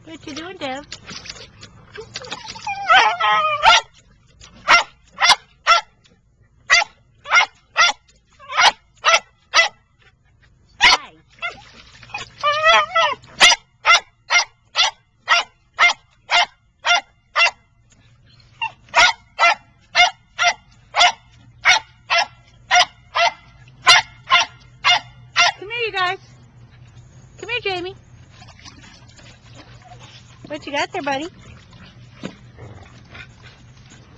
What you doing, Dev? Hi. Come here, you guys. Come here, Jamie. What you got there, buddy?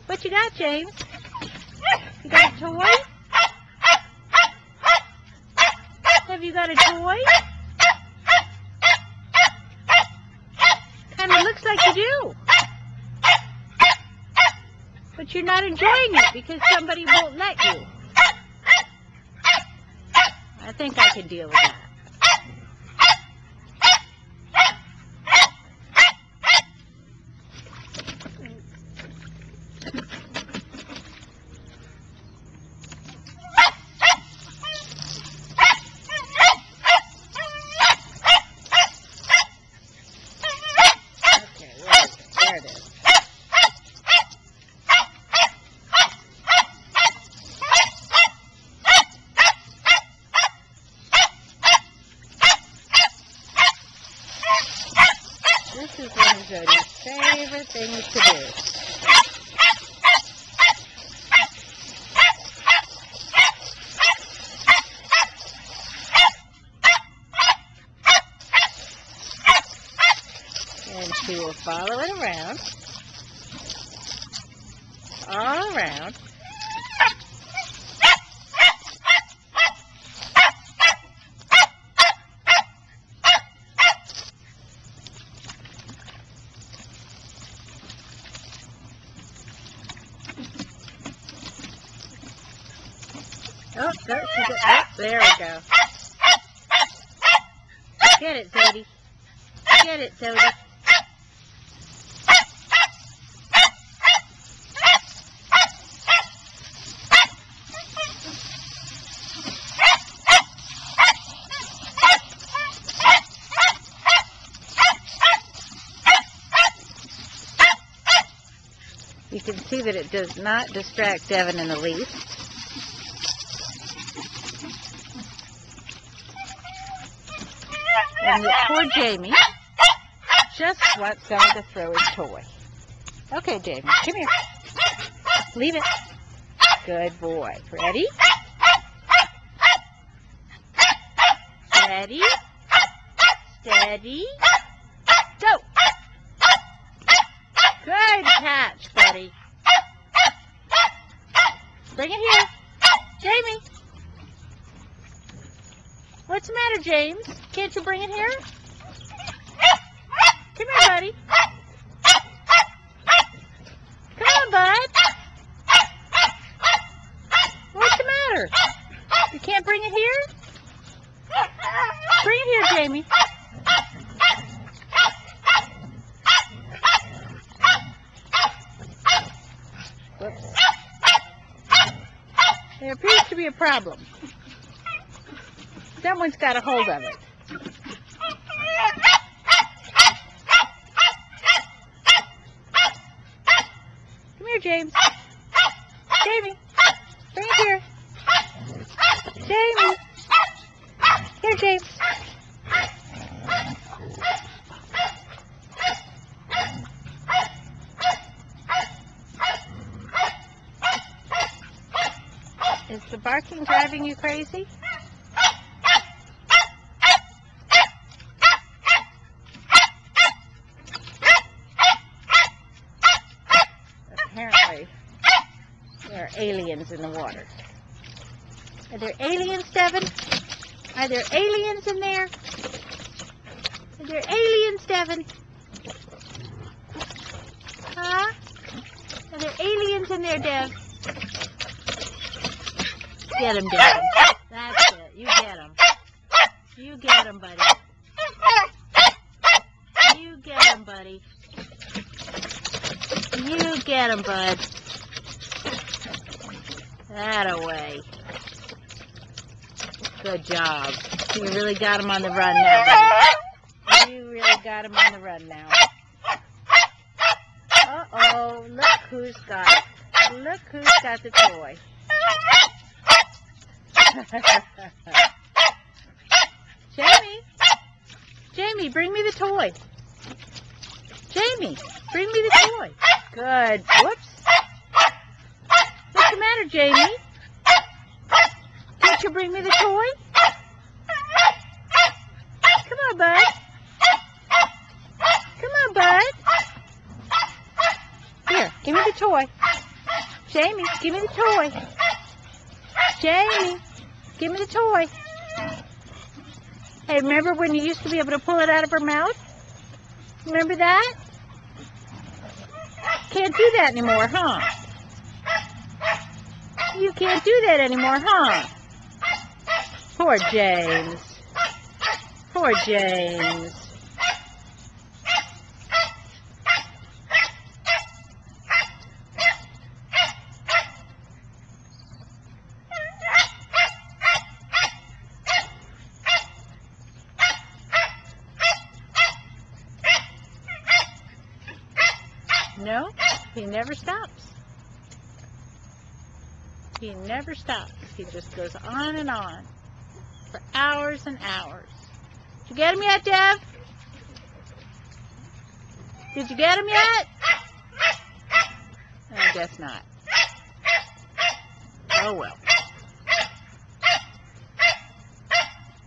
What you got, James? You got a toy? Have you got a toy? Kind of looks like you do. But you're not enjoying it because somebody won't let you. I think I can deal with that. There it is. This is one of Zody's favorite things to do. And she will follow it around, all around. Oh, there we go. Get it, Zody. Get it, Zody. You can see that it does not distract Devin in the least. And poor Jamie just wants someone to throw his toy. Okay, Jamie, come here. Leave it. Good boy. Ready? Ready? Steady. Go! Good catch, buddy. Bring it here. Jamie. What's the matter, James? Can't you bring it here? Come here, buddy. Come on, bud. What's the matter? You can't bring it here? Bring it here, Jamie. Whoops. There appears to be a problem. Someone's got a hold of it. Come here, James. Jamie, bring it here. Jamie. Here, James. Is the barking driving you crazy? Apparently, there are aliens in the water. Are there aliens, Devin? Are there aliens in there? Are there aliens, Devin? Huh? Are there aliens in there, Dev? Get him, Devin. That's it. You get him. You get him, buddy. You get him, buddy. You get him, bud. That-a-way. Good job. You really got him on the run now, buddy. You really got got him on the run now. Uh-oh, look who's got it. Look who's got the toy. Jamie, bring me the toy. Jamie, bring me the toy. Good. Whoops. What's the matter, Jamie? Can't you bring me the toy? Come on, bud. Come on, bud. Here, give me the toy. Jamie, give me the toy. Jamie, give me the toy. Hey, remember when you used to be able to pull it out of her mouth? Remember that? Can't do that anymore, huh? You can't do that anymore, huh? Poor James. Poor James. No, he never stops. He never stops. He just goes on and on for hours and hours. Did you get him yet, Dev? Did you get him yet? I guess not. Oh well.